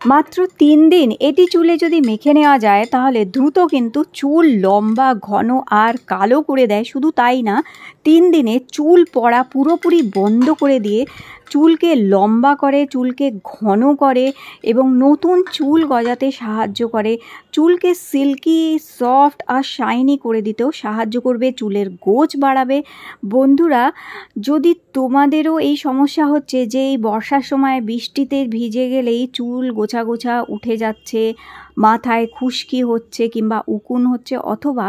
মাত্র 3 দিন এটি চুলে যদি মেখে নেওয়া যায় তাহলে দ্রুত কিন্তু চুল লম্বা, ঘন আর কালো করে দেয়। শুধু তাই না, 3 দিনে চুল পড়া পুরোপুরি বন্ধ করে দিয়ে চুলকে লম্বা করে, চুলকে ঘন করে এবং নতুন চুল গজাতে সাহায্য করে। চুলকে সিল্কি, সফট আর শাইনি করে দিতেও সাহায্য করবে, চুলের গোছ বাড়াবে। বন্ধুরা, যদি তোমাদেরও এই সমস্যা হচ্ছে যে এই বর্ষার সময় বৃষ্টিতে ভিজে গেলেই চুল গোছা গোছা উঠে যাচ্ছে, মাথায় খুশকি হচ্ছে কিংবা উকুন হচ্ছে, অথবা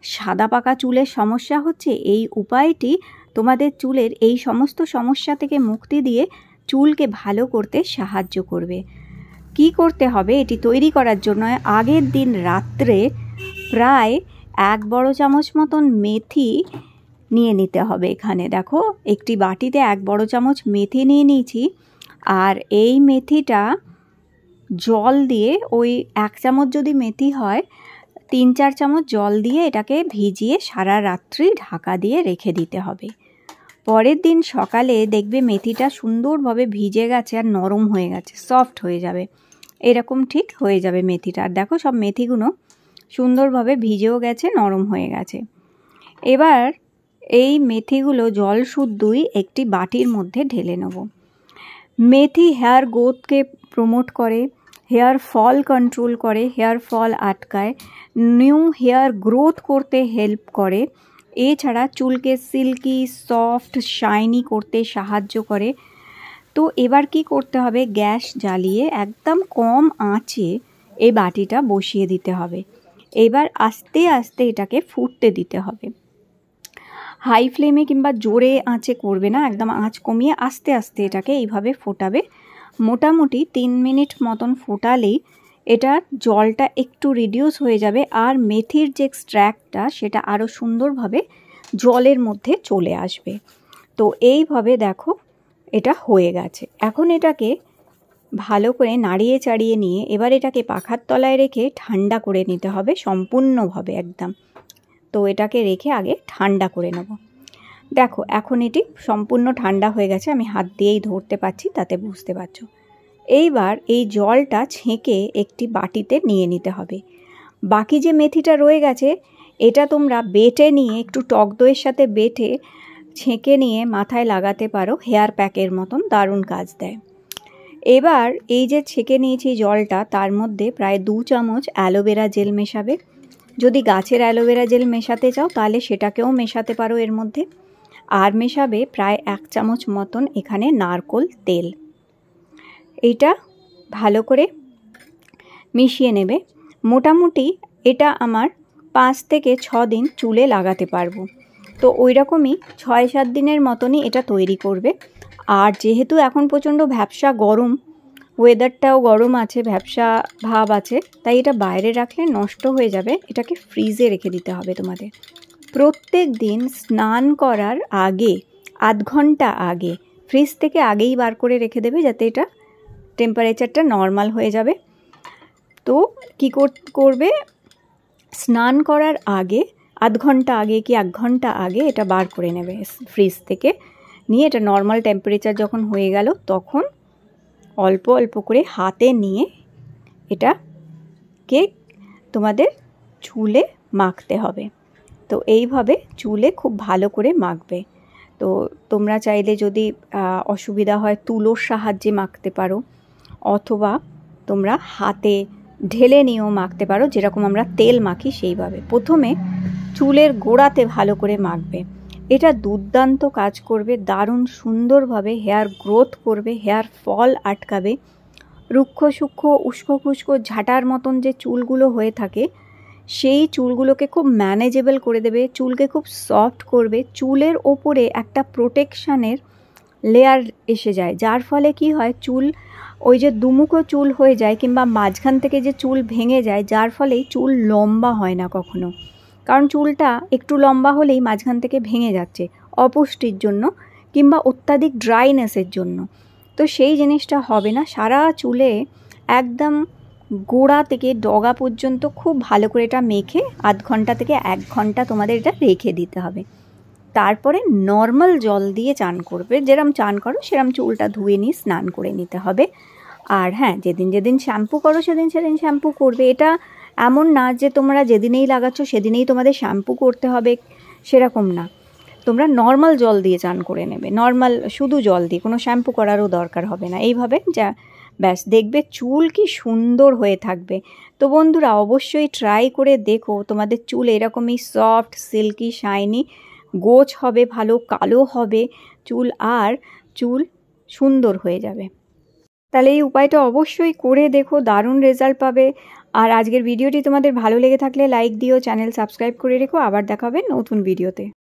সাদা পাকা চুলের সমস্যা হচ্ছে, এই উপায়টি তোমাদের চুলের এই সমস্ত সমস্যা থেকে মুক্তি দিয়ে চুলকে ভালো করতে সাহায্য করবে। কি করতে হবে এটি তৈরি করার জন্য? আগের দিন রাত্রে প্রায় 1 বড় চামচ মতন মেথি নিয়ে নিতে হবে। এখানে দেখো, একটি বাটিতে 1 বড় চামচ মেথি নিয়ে নিয়েছি। আর এই মেথিটা জল দিয়ে, ওই 1 চামচ যদি মেথি হয় 3-4 চামচ জল দিয়ে এটাকে ভিজিয়ে সারা রাত্রি ঢাকা দিয়ে রেখে দিতে হবে। পরের দিন সকালে দেখবে মেথিটা সুন্দরভাবে ভিজে গেছে আর নরম হয়ে গেছে, সফট হয়ে যাবে। এরকম ঠিক হয়ে যাবে মেথিটা। আর দেখো, সব মেথিগুলো সুন্দরভাবে ভিজেও গেছে, নরম হয়ে গেছে। এবার এই মেথিগুলো জল শুদ্ধই একটি বাটির মধ্যে ঢেলে নেব। মেথি হেয়ার গ্রোথকে প্রমোট করে, হেয়ার ফল কন্ট্রোল করে, হেয়ার ফল আটকায়, নিউ হেয়ার গ্রোথ করতে হেল্প করে। এছাড়া চুলকে সিল্কি, সফট, শাইনি করতে সাহায্য করে। তো এবার কি করতে হবে? গ্যাস জ্বালিয়ে একদম কম আঁচে এই বাটিটা বসিয়ে দিতে হবে। এবার আস্তে আস্তে এটাকে ফুটতে দিতে হবে। হাই ফ্লেমে কিংবা জোরে আঁচে করবে না, একদম আঁচ কমিয়ে আস্তে আস্তে এটাকে এইভাবে ফোটাবে। মোটামুটি 3 মিনিট মতন ফোটালেই এটা জলটা একটু রিডিউস হয়ে যাবে আর মেথির যে এক্সট্র্যাক্টটা সেটা আরও সুন্দরভাবে জলের মধ্যে চলে আসবে। তো এইভাবে দেখো এটা হয়ে গেছে। এখন এটাকে ভালো করে নাড়িয়ে চাড়িয়ে নিয়ে এবার এটাকে পাখার তলায় রেখে ঠান্ডা করে নিতে হবে সম্পূর্ণভাবে একদম। তো এটাকে রেখে আগে ঠান্ডা করে নেব। দেখো, এখন এটি সম্পূর্ণ ঠান্ডা হয়ে গেছে, আমি হাত দিয়েই ধরতে পারছি, তাতে বুঝতে পারছো। এইবার এই জলটা ছেঁকে একটি বাটিতে নিয়ে নিতে হবে। বাকি যে মেথিটা রয়ে গেছে এটা তোমরা বেটে নিয়ে, একটু টক দইয়ের সাথে বেটে ছেঁকে নিয়ে মাথায় লাগাতে পারো, হেয়ার প্যাকের মতন দারুণ কাজ দেয়। এবার এই যে ছেঁকে নিয়েছি জলটা, তার মধ্যে প্রায় 2 চামচ অ্যালোভেরা জেল মেশাবে। যদি গাছের অ্যালোভেরা জেল মেশাতে চাও তাহলে সেটাকেও মেশাতে পারো এর মধ্যে। আর মেশাবে প্রায় 1 চামচ মতন এখানে নারকোল তেল। এইটা ভালো করে মিশিয়ে নেবে। মোটামুটি এটা আমার 5 থেকে 6 দিন চুলে লাগাতে পারবো। তো ওই রকমই 6-7 দিনের মতনই এটা তৈরি করবে। আর যেহেতু এখন প্রচণ্ড ভ্যাপসা গরম, ওয়েদারটাও গরম আছে, ভ্যাপসা ভাব আছে, তাই এটা বাইরে রাখলে নষ্ট হয়ে যাবে। এটাকে ফ্রিজে রেখে দিতে হবে তোমাদের। প্রত্যেক দিন স্নান করার আগে 1/2 ঘন্টা আগে ফ্রিজ থেকে আগেই বার করে রেখে দেবে, যাতে এটা টেম্পারেচারটা নর্মাল হয়ে যাবে। তো কী করবে? স্নান করার আগে 1/2 ঘন্টা আগে কি 1 ঘন্টা আগে এটা বার করে নেবে ফ্রিজ থেকে। নিয়ে এটা নর্মাল টেম্পারেচার যখন হয়ে গেল তখন অল্প অল্প করে হাতে নিয়ে এটাকে তোমাদের চুলে মাখতে হবে। তো এইভাবে চুলে খুব ভালো করে মাখবে। তো তোমরা চাইলে যদি অসুবিধা হয় তুলোর সাহায্যে মাখতে পারো, অথবা তোমরা হাতে ঢেলে নিয়েও মাখতে পারো, যেরকম আমরা তেল মাখি সেইভাবে। প্রথমে চুলের গোড়াতে ভালো করে মাখবে। এটা দুর্দান্ত কাজ করবে, দারুণ সুন্দরভাবে হেয়ার গ্রোথ করবে, হেয়ার ফল আটকাবে। রুক্ষ সূক্ষ্ম উস্কো খুস্কো ঝাঁটার মতন যে চুলগুলো হয়ে থাকে সেই চুলগুলোকে খুব ম্যানেজেবল করে দেবে, চুলকে খুব সফট করবে। চুলের ওপরে একটা প্রোটেকশানের লেয়ার এসে যায়, যার ফলে কি হয়, চুল ওই যে দুমুখো চুল হয়ে যায় কিংবা মাঝখান থেকে যে চুল ভেঙে যায়, যার ফলে চুল লম্বা হয় না কখনো। কারণ চুলটা একটু লম্বা হলেই মাঝখান থেকে ভেঙে যাচ্ছে অপুষ্টির জন্য কিংবা অত্যাধিক ড্রাইনেসের জন্য। তো সেই জিনিসটা হবে না। সারা চুলে একদম গোড়া থেকে ডগা পর্যন্ত খুব ভালো করে এটা মেখে 1/2 ঘন্টা থেকে 1 ঘন্টা তোমাদের এটা রেখে দিতে হবে। তারপরে নর্মাল জল দিয়ে চান করবে, যেরকম চান করো সেরকম চুলটা ধুয়ে নিয়ে স্নান করে নিতে হবে। আর হ্যাঁ, যেদিন যেদিন শ্যাম্পু করো সেদিন সেদিন শ্যাম্পু করবে। এটা এমন না যে তোমরা যেদিনেই লাগাচ্ছ সেদিনেই তোমাদের শ্যাম্পু করতে হবে, সেরকম না। তোমরা নর্মাল জল দিয়ে চান করে নেবে, নর্মাল শুধু জল দিয়ে, কোনো শ্যাম্পু করারও দরকার হবে না। এইভাবে যা ব্যাস, দেখবে চুল কি সুন্দর হয়ে থাকবে। তো বন্ধুরা অবশ্যই ট্রাই করে দেখো, তোমাদের চুল এরকমই সফট, সিল্কি, শাইনি, গোছ হবে, ভালো কালো হবে চুল, আর চুল সুন্দর হয়ে যাবে। তাহলে এই উপায়টা অবশ্যই করে দেখো, দারুণ রেজাল্ট পাবে। আর আজকের ভিডিওটি তোমাদের ভালো লেগে থাকলে লাইক দিও, চ্যানেল সাবস্ক্রাইব করে রেখো। আবার দেখা হবে নতুন ভিডিওতে।